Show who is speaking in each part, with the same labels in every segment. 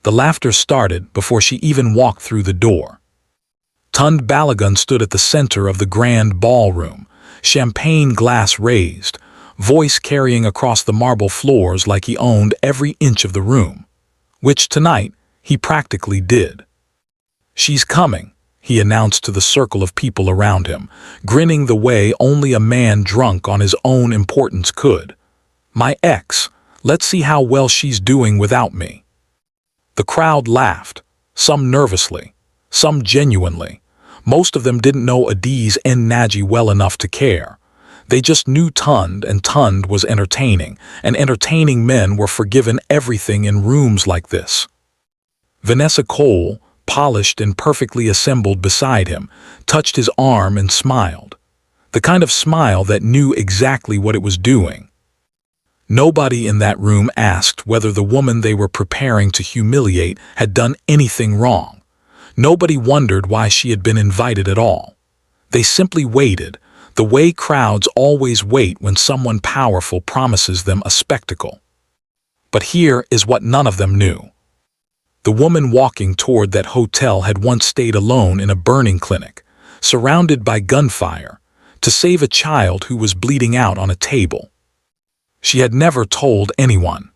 Speaker 1: The laughter started before she even walked through the door. Tund Balagun stood at the center of the grand ballroom, champagne glass raised, voice carrying across the marble floors like he owned every inch of the room, which tonight he practically did. "She's coming," he announced to the circle of people around him, grinning the way only a man drunk on his own importance could. "My ex, let's see how well she's doing without me." The crowd laughed, some nervously, some genuinely. Most of them didn't know Adiz Naji well enough to care. They just knew Tund, and Tund was entertaining, and entertaining men were forgiven everything in rooms like this. Vanessa Cole, polished and perfectly assembled beside him, touched his arm and smiled. The kind of smile that knew exactly what it was doing. Nobody in that room asked whether the woman they were preparing to humiliate had done anything wrong. Nobody wondered why she had been invited at all. They simply waited, the way crowds always wait when someone powerful promises them a spectacle. But here is what none of them knew. The woman walking toward that hotel had once stayed alone in a burning clinic, surrounded by gunfire, to save a child who was bleeding out on a table. She had never told anyone.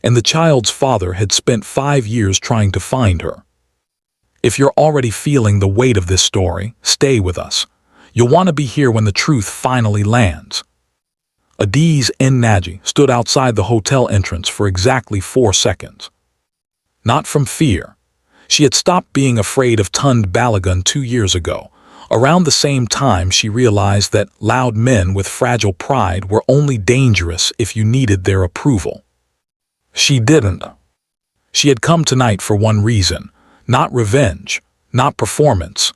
Speaker 1: And the child's father had spent 5 years trying to find her. If you're already feeling the weight of this story, stay with us. You'll want to be here when the truth finally lands. Adiz Naji stood outside the hotel entrance for exactly 4 seconds. Not from fear. She had stopped being afraid of Tund Balagun 2 years ago. Around the same time she realized that loud men with fragile pride were only dangerous if you needed their approval. She didn't. She had come tonight for one reason, not revenge, not performance.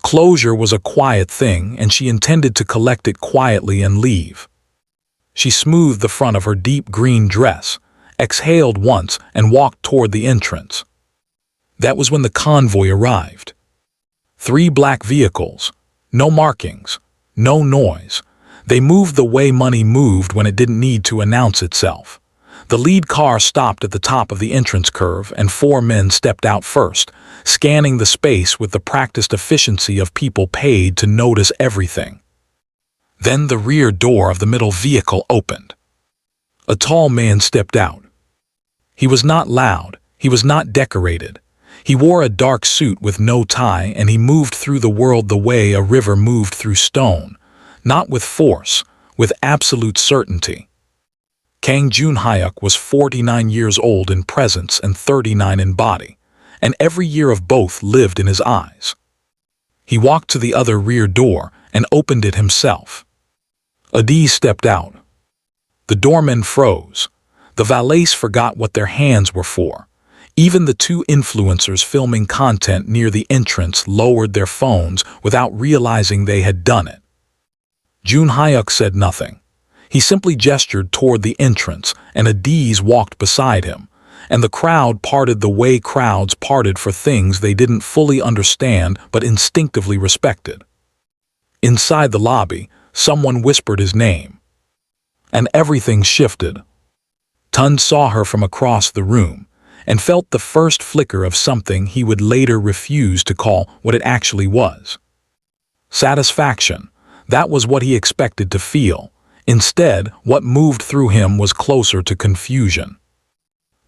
Speaker 1: Closure was a quiet thing, and she intended to collect it quietly and leave. She smoothed the front of her deep green dress, exhaled once, and walked toward the entrance. That was when the convoy arrived. 3 black vehicles, no markings, no noise. They moved the way money moved when it didn't need to announce itself. The lead car stopped at the top of the entrance curve, and 4 men stepped out first, scanning the space with the practiced efficiency of people paid to notice everything. Then the rear door of the middle vehicle opened. A tall man stepped out. He was not loud, he was not decorated. He wore a dark suit with no tie, and he moved through the world the way a river moved through stone, not with force, with absolute certainty. Kang Junhyuk was 49 years old in presence and 39 in body, and every year of both lived in his eyes. He walked to the other rear door and opened it himself. Adiz stepped out. The doormen froze. The valets forgot what their hands were for. Even the 2 influencers filming content near the entrance lowered their phones without realizing they had done it. Junhyuk said nothing. He simply gestured toward the entrance, and Adiz walked beside him, and the crowd parted the way crowds parted for things they didn't fully understand but instinctively respected. Inside the lobby, someone whispered his name. And everything shifted. Tund saw her from across the room, and felt the first flicker of something he would later refuse to call what it actually was. Satisfaction. That was what he expected to feel. Instead, what moved through him was closer to confusion.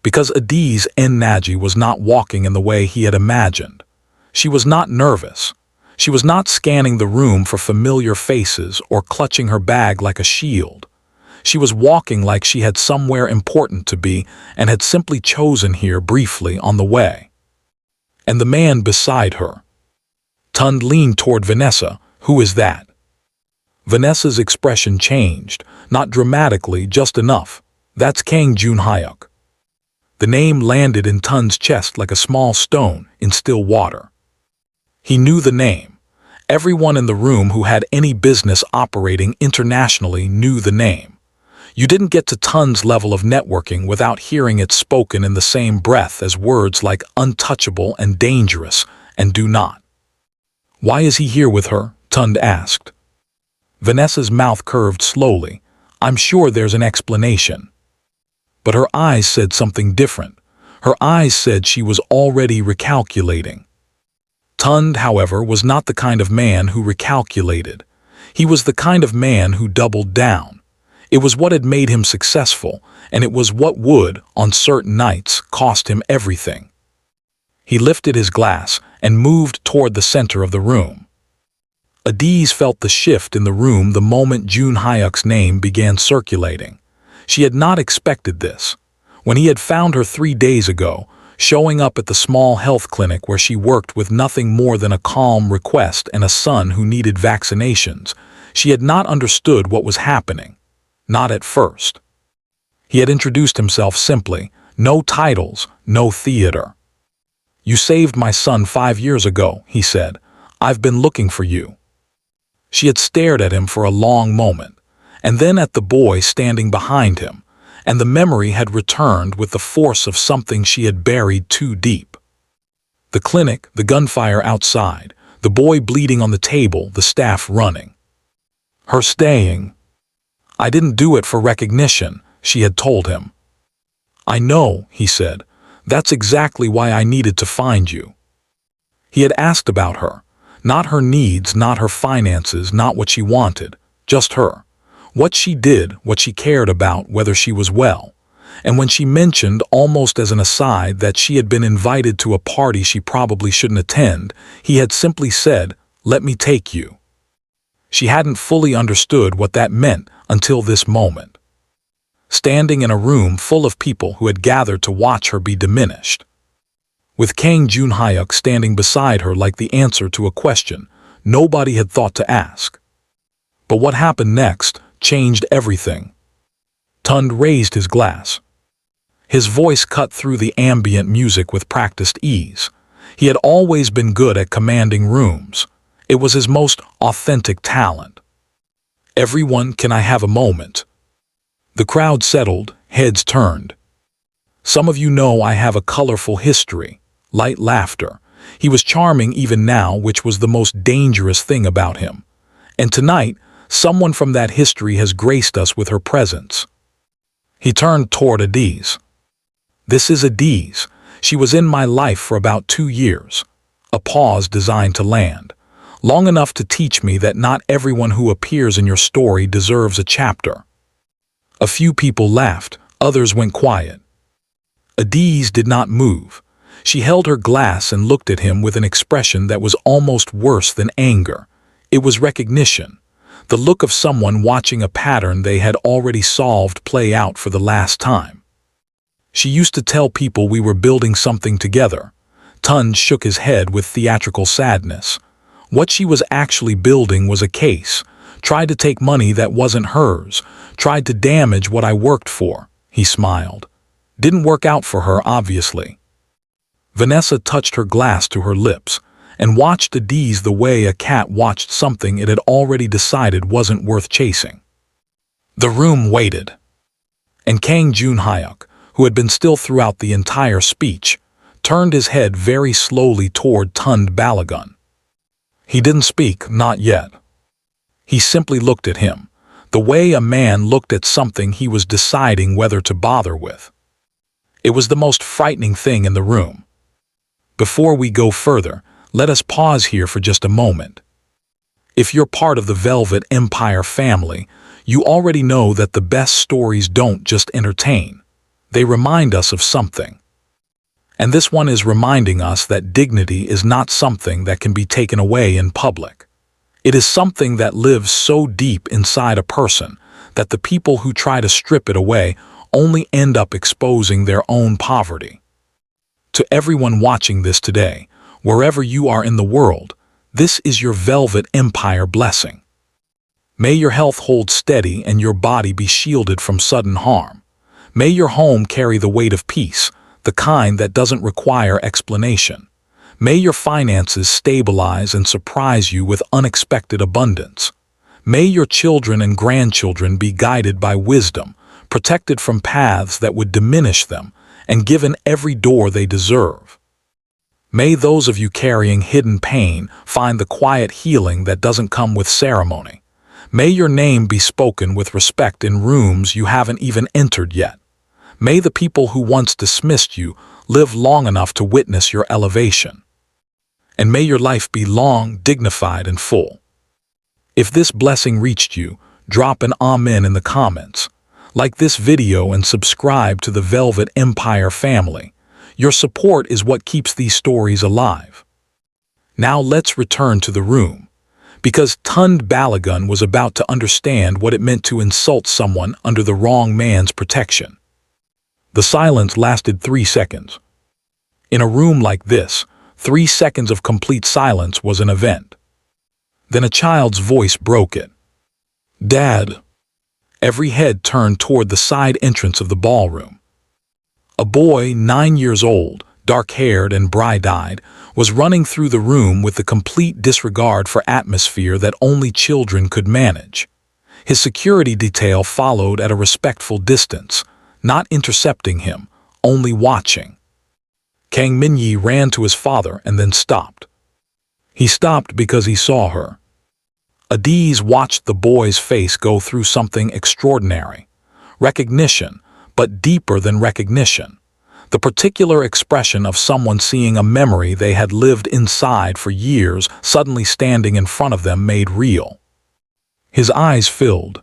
Speaker 1: Because Adiz Naji was not walking in the way he had imagined. She was not nervous. She was not scanning the room for familiar faces or clutching her bag like a shield. She was walking like she had somewhere important to be and had simply chosen here briefly on the way. And the man beside her. Tund leaned toward Vanessa. "Who is that?" Vanessa's expression changed, not dramatically, just enough. "That's Kang Junhyuk." The name landed in Tund's chest like a small stone in still water. He knew the name. Everyone in the room who had any business operating internationally knew the name. You didn't get to Tund's level of networking without hearing it spoken in the same breath as words like untouchable and dangerous and do not. "Why is he here with her?" Tund asked. Vanessa's mouth curved slowly. "I'm sure there's an explanation." But her eyes said something different. Her eyes said she was already recalculating. Tund, however, was not the kind of man who recalculated. He was the kind of man who doubled down. It was what had made him successful, and it was what would, on certain nights, cost him everything. He lifted his glass and moved toward the center of the room. Adiz felt the shift in the room the moment June Hyuk's name began circulating. She had not expected this. When he had found her 3 days ago, showing up at the small health clinic where she worked with nothing more than a calm request and a son who needed vaccinations, she had not understood what was happening. Not at first. He had introduced himself simply, no titles, no theater. "You saved my son 5 years ago," he said. "I've been looking for you." She had stared at him for a long moment, and then at the boy standing behind him, and the memory had returned with the force of something she had buried too deep. The clinic, the gunfire outside, the boy bleeding on the table, the staff running. Her staying. "I didn't do it for recognition," she had told him. "I know," he said. "That's exactly why I needed to find you." He had asked about her. Not her needs, not her finances, not what she wanted, just her. What she did, what she cared about, whether she was well. And when she mentioned, almost as an aside, that she had been invited to a party she probably shouldn't attend, he had simply said, "Let me take you." She hadn't fully understood what that meant until this moment. Standing in a room full of people who had gathered to watch her be diminished. With Kang June Hyuk standing beside her like the answer to a question nobody had thought to ask. But what happened next changed everything. Tund raised his glass. His voice cut through the ambient music with practiced ease. He had always been good at commanding rooms. It was his most authentic talent. "Everyone, can I have a moment?" The crowd settled, heads turned. "Some of you know I have a colorful history." Light laughter. He was charming even now, which was the most dangerous thing about him. And tonight, someone from that history has graced us with her presence. He turned toward Adiz. "This is Adiz. She was in my life for about 2 years. A pause designed to land. Long enough to teach me that not everyone who appears in your story deserves a chapter." A few people laughed, others went quiet. Adiz did not move. She held her glass and looked at him with an expression that was almost worse than anger. It was recognition. The look of someone watching a pattern they had already solved play out for the last time. "She used to tell people we were building something together." Tund shook his head with theatrical sadness. What she was actually building was a case. Tried to take money that wasn't hers. Tried to damage what I worked for. He smiled. Didn't work out for her, obviously. Vanessa touched her glass to her lips and watched Adiz the way a cat watched something it had already decided wasn't worth chasing. The room waited. And Kang June Hyuk, who had been still throughout the entire speech, turned his head very slowly toward Tund Balagun. He didn't speak, not yet. He simply looked at him, the way a man looked at something he was deciding whether to bother with. It was the most frightening thing in the room. Before we go further, let us pause here for just a moment. If you're part of the Velvet Empire family, you already know that the best stories don't just entertain. They remind us of something. And this one is reminding us that dignity is not something that can be taken away in public. It is something that lives so deep inside a person that the people who try to strip it away only end up exposing their own poverty. To everyone watching this today, wherever you are in the world, this is your Velvet Empire blessing. May your health hold steady and your body be shielded from sudden harm. May your home carry the weight of peace, the kind that doesn't require explanation. May your finances stabilize and surprise you with unexpected abundance. May your children and grandchildren be guided by wisdom, protected from paths that would diminish them, and given every door they deserve. May those of you carrying hidden pain find the quiet healing that doesn't come with ceremony. May your name be spoken with respect in rooms you haven't even entered yet. May the people who once dismissed you live long enough to witness your elevation. And may your life be long, dignified, and full. If this blessing reached you, drop an amen in the comments. Like this video and subscribe to the Velvet Empire family. Your support is what keeps these stories alive. Now let's return to the room, because Tund Balagun was about to understand what it meant to insult someone under the wrong man's protection. The silence lasted 3 seconds. In a room like this, 3 seconds of complete silence was an event. Then a child's voice broke it. "Dad." Every head turned toward the side entrance of the ballroom. A boy, 9 years old, dark-haired and bright-eyed, was running through the room with the complete disregard for atmosphere that only children could manage. His security detail followed at a respectful distance, not intercepting him, only watching. Kang Minyi ran to his father and then stopped. He stopped because he saw her. Adiz watched the boy's face go through something extraordinary. Recognition, but deeper than recognition. The particular expression of someone seeing a memory they had lived inside for years suddenly standing in front of them made real. His eyes filled.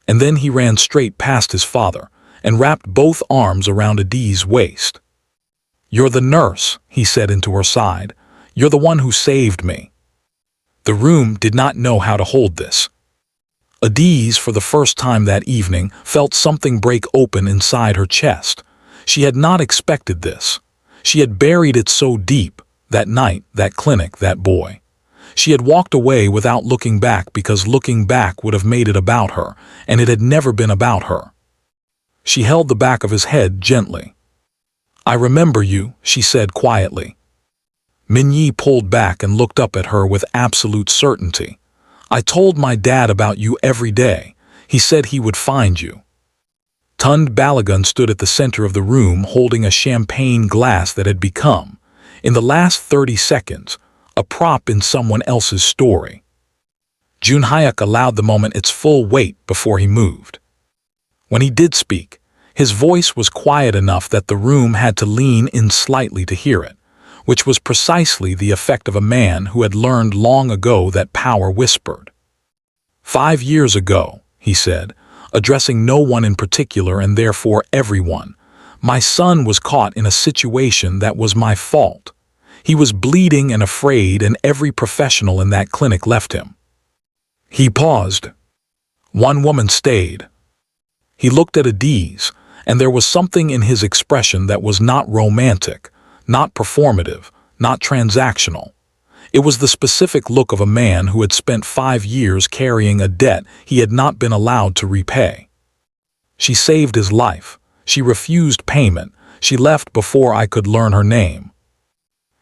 Speaker 1: And then he ran straight past his father and wrapped both arms around Adiz's waist. "You're the nurse," he said into her side. "You're the one who saved me." The room did not know how to hold this. Adiz, for the first time that evening, felt something break open inside her chest. She had not expected this. She had buried it so deep, that night, that clinic, that boy. She had walked away without looking back because looking back would have made it about her, and it had never been about her. She held the back of his head gently. "I remember you," she said quietly. Minyi pulled back and looked up at her with absolute certainty. "I told my dad about you every day. He said he would find you." Tund Balagun stood at the center of the room holding a champagne glass that had become, in the last 30 seconds, a prop in someone else's story. Junhyuk allowed the moment its full weight before he moved. When he did speak, his voice was quiet enough that the room had to lean in slightly to hear it, which was precisely the effect of a man who had learned long ago that power whispered. "5 years ago," he said, addressing no one in particular and therefore everyone, "my son was caught in a situation that was my fault. He was bleeding and afraid, and every professional in that clinic left him." He paused. One woman stayed. He looked at Adiz, and there was something in his expression that was not romantic, not performative, not transactional. It was the specific look of a man who had spent 5 years carrying a debt he had not been allowed to repay. "She saved his life. She refused payment. She left before I could learn her name."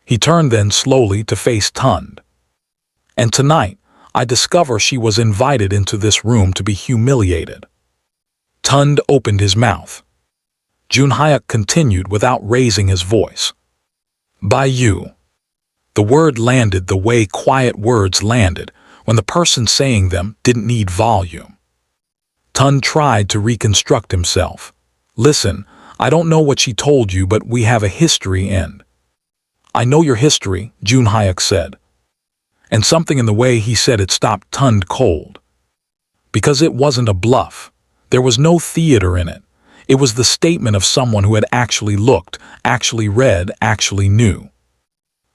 Speaker 1: He turned then slowly to face Tund. "And tonight, I discover she was invited into this room to be humiliated." Tund opened his mouth. Junhyuk continued without raising his voice. "By you." The word landed the way quiet words landed, when the person saying them didn't need volume. Tund tried to reconstruct himself. "Listen, I don't know what she told you, but we have a history and—" "I know your history," Junhyuk said. And something in the way he said it stopped Tund cold. Because it wasn't a bluff. There was no theater in it. It was the statement of someone who had actually looked, actually read, actually knew.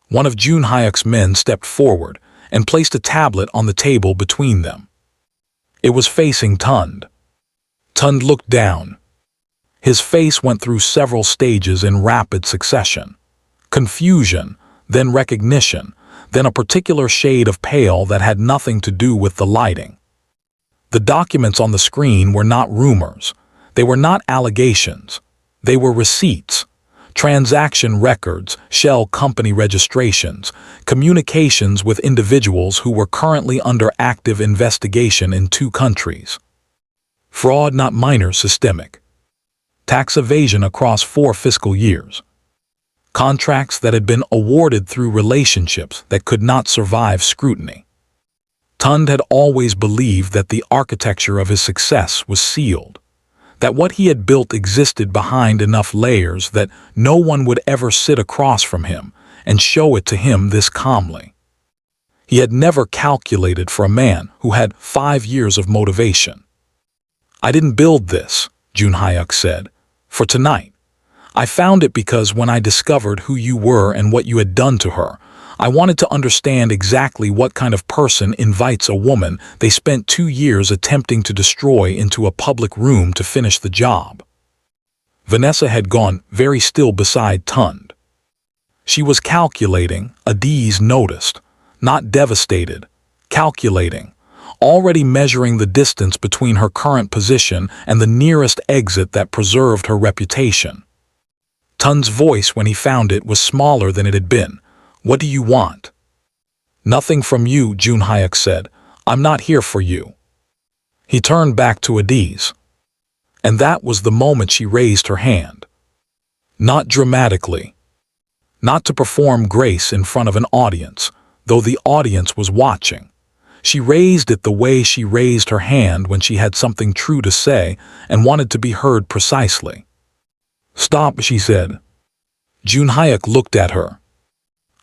Speaker 1: One of Junhyuk's men stepped forward and placed a tablet on the table between them. It was facing Tund. Tund looked down. His face went through several stages in rapid succession. Confusion, then recognition, then a particular shade of pale that had nothing to do with the lighting. The documents on the screen were not rumors. They were not allegations. They were receipts. Transaction records, shell company registrations, communications with individuals who were currently under active investigation in 2 countries. Fraud not minor, systemic. Tax evasion across 4 fiscal years. Contracts that had been awarded through relationships that could not survive scrutiny. Tund had always believed that the architecture of his success was sealed. that what he had built existed behind enough layers that no one would ever sit across from him and show it to him this calmly. He had never calculated for a man who had 5 years of motivation. "I didn't build this," Junhyuk said, "for tonight. I found it because when I discovered who you were and what you had done to her, I wanted to understand exactly what kind of person invites a woman they spent 2 years attempting to destroy into a public room to finish the job." Vanessa had gone very still beside Tund. She was calculating, Adiz noticed, not devastated, calculating, already measuring the distance between her current position and the nearest exit that preserved her reputation. Tund's voice when he found it was smaller than it had been. "What do you want?" "Nothing from you," Junhyuk said. "I'm not here for you." He turned back to Adiz. And that was the moment she raised her hand. Not dramatically. Not to perform grace in front of an audience, though the audience was watching. She raised it the way she raised her hand when she had something true to say and wanted to be heard precisely. "Stop," she said. Junhyuk looked at her.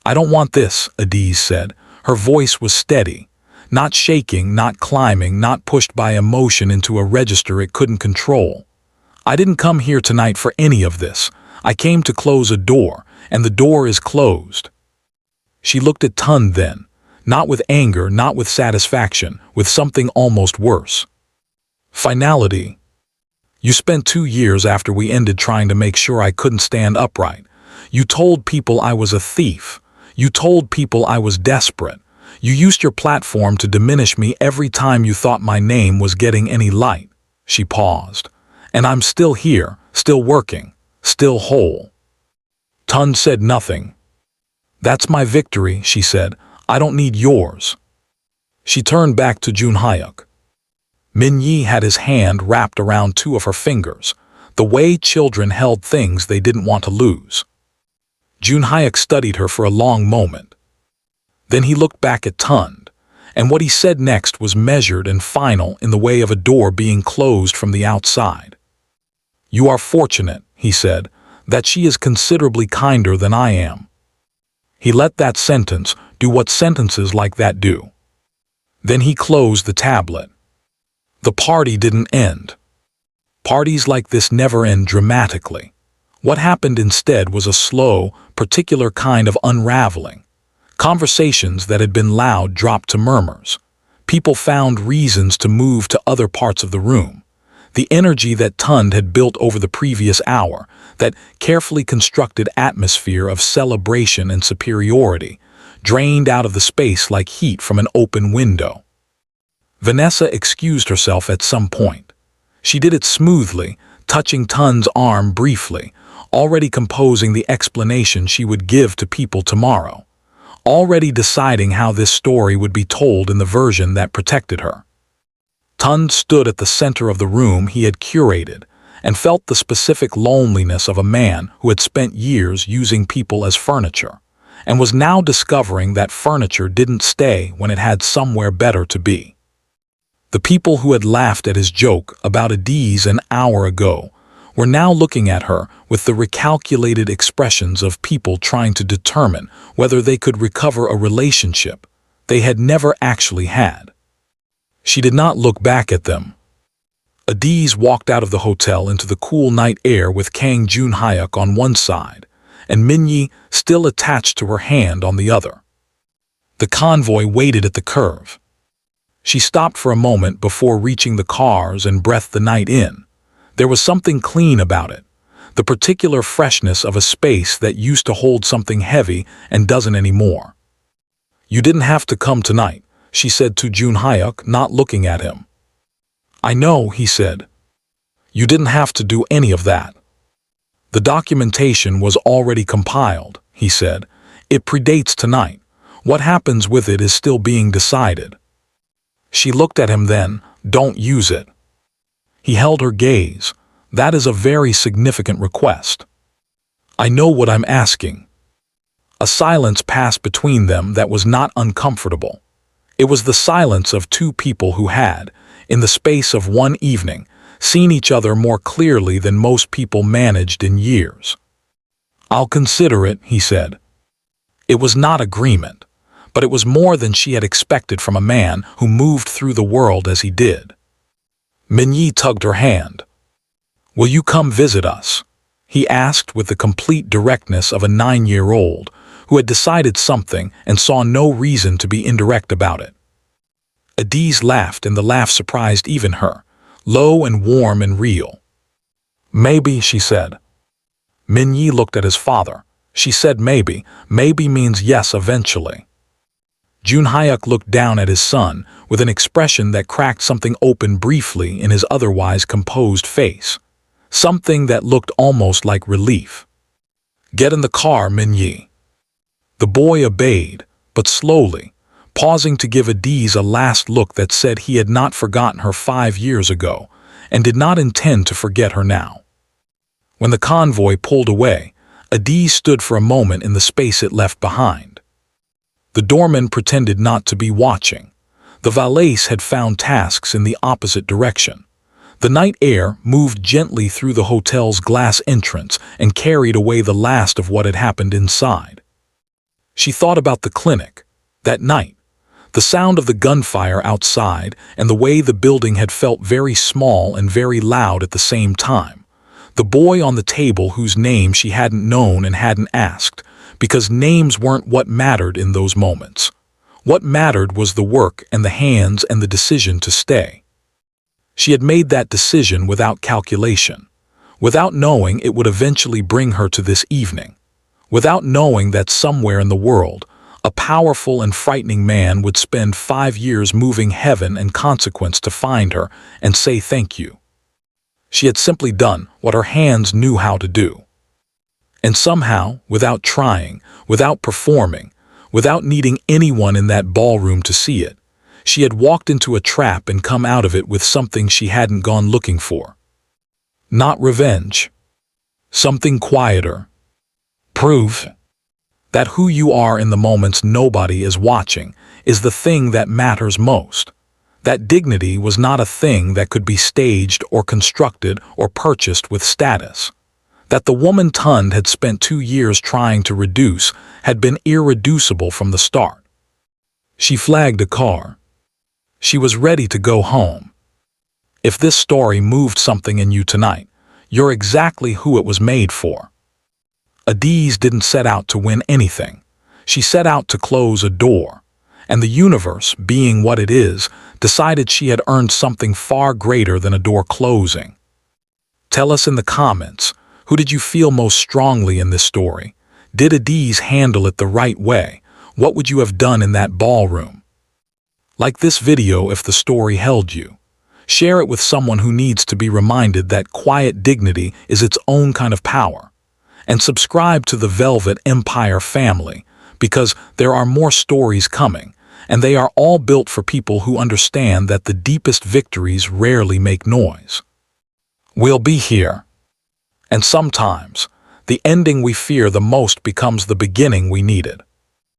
Speaker 1: "I don't want this," Adiz said. Her voice was steady, not shaking, not climbing, not pushed by emotion into a register it couldn't control. "I didn't come here tonight for any of this. I came to close a door, and the door is closed." She looked at Tund then, not with anger, not with satisfaction, with something almost worse. Finality. "You spent 2 years after we ended trying to make sure I couldn't stand upright. You told people I was a thief. You told people I was desperate. You used your platform to diminish me every time you thought my name was getting any light." She paused. "And I'm still here, still working, still whole." Tund said nothing. "That's my victory," she said. "I don't need yours." She turned back to Junhyuk. Minyi had his hand wrapped around 2 of her fingers, the way children held things they didn't want to lose. Junhyuk studied her for a long moment. Then he looked back at Tund, and what he said next was measured and final in the way of a door being closed from the outside. "You are fortunate," he said, "that she is considerably kinder than I am." He let that sentence do what sentences like that do. Then he closed the tablet. The party didn't end. Parties like this never end dramatically. What happened instead was a slow, particular kind of unraveling. Conversations that had been loud dropped to murmurs. People found reasons to move to other parts of the room. The energy that Tund had built over the previous hour, that carefully constructed atmosphere of celebration and superiority, drained out of the space like heat from an open window. Vanessa excused herself at some point. She did it smoothly, touching Tund's arm briefly, already composing the explanation she would give to people tomorrow, already deciding how this story would be told in the version that protected her. Tund stood at the center of the room he had curated and felt the specific loneliness of a man who had spent years using people as furniture and was now discovering that furniture didn't stay when it had somewhere better to be. The people who had laughed at his joke about Adiz an hour ago were now looking at her with the recalculated expressions of people trying to determine whether they could recover a relationship they had never actually had. She did not look back at them. Adiz walked out of the hotel into the cool night air with Kang Junhyuk on one side and Minyi still attached to her hand on the other. The convoy waited at the curve. She stopped for a moment before reaching the cars and breathed the night in. There was something clean about it, the particular freshness of a space that used to hold something heavy and doesn't anymore. "You didn't have to come tonight," she said to Junhyuk, not looking at him. "I know," he said. "You didn't have to do any of that." "The documentation was already compiled," he said. "It predates tonight. What happens with it is still being decided." She looked at him then. "Don't use it." He held her gaze. "That is a very significant request." "I know what I'm asking." A silence passed between them that was not uncomfortable. It was the silence of 2 people who had, in the space of one evening, seen each other more clearly than most people managed in years. "I'll consider it," he said. It was not agreement, but it was more than she had expected from a man who moved through the world as he did. Minyi tugged her hand. "Will you come visit us?" he asked with the complete directness of a 9-year-old who had decided something and saw no reason to be indirect about it. Adiz laughed, and the laugh surprised even her, low and warm and real. "Maybe," she said. Minyi looked at his father. She said maybe. Maybe means yes eventually. Junhyuk looked down at his son with an expression that cracked something open briefly in his otherwise composed face. Something that looked almost like relief. "Get in the car, Minyi." The boy obeyed, but slowly, pausing to give Adiz a last look that said he had not forgotten her 5 years ago and did not intend to forget her now. When the convoy pulled away, Adiz stood for a moment in the space it left behind. The doorman pretended not to be watching. The valets had found tasks in the opposite direction. The night air moved gently through the hotel's glass entrance and carried away the last of what had happened inside. She thought about the clinic, that night, the sound of the gunfire outside and the way the building had felt very small and very loud at the same time. The boy on the table whose name she hadn't known and hadn't asked, because names weren't what mattered in those moments. What mattered was the work and the hands and the decision to stay. She had made that decision without calculation, without knowing it would eventually bring her to this evening, without knowing that somewhere in the world, a powerful and frightening man would spend 5 years moving heaven and consequence to find her and say thank you. She had simply done what her hands knew how to do. And somehow, without trying, without performing, without needing anyone in that ballroom to see it, she had walked into a trap and come out of it with something she hadn't gone looking for. Not revenge. Something quieter. Proof that who you are in the moments nobody is watching is the thing that matters most. That dignity was not a thing that could be staged or constructed or purchased with status. That the woman Tund had spent 2 years trying to reduce had been irreducible from the start. She flagged a car. She was ready to go home. If this story moved something in you tonight, you're exactly who it was made for. Adiz didn't set out to win anything. She set out to close a door. And the universe, being what it is, decided she had earned something far greater than a door closing. Tell us in the comments, who did you feel most strongly in this story? Did Adiz handle it the right way? What would you have done in that ballroom? Like this video if the story held you. Share it with someone who needs to be reminded that quiet dignity is its own kind of power. And subscribe to the Velvet Empire family, because there are more stories coming, and they are all built for people who understand that the deepest victories rarely make noise. We'll be here. And sometimes, the ending we fear the most becomes the beginning we needed.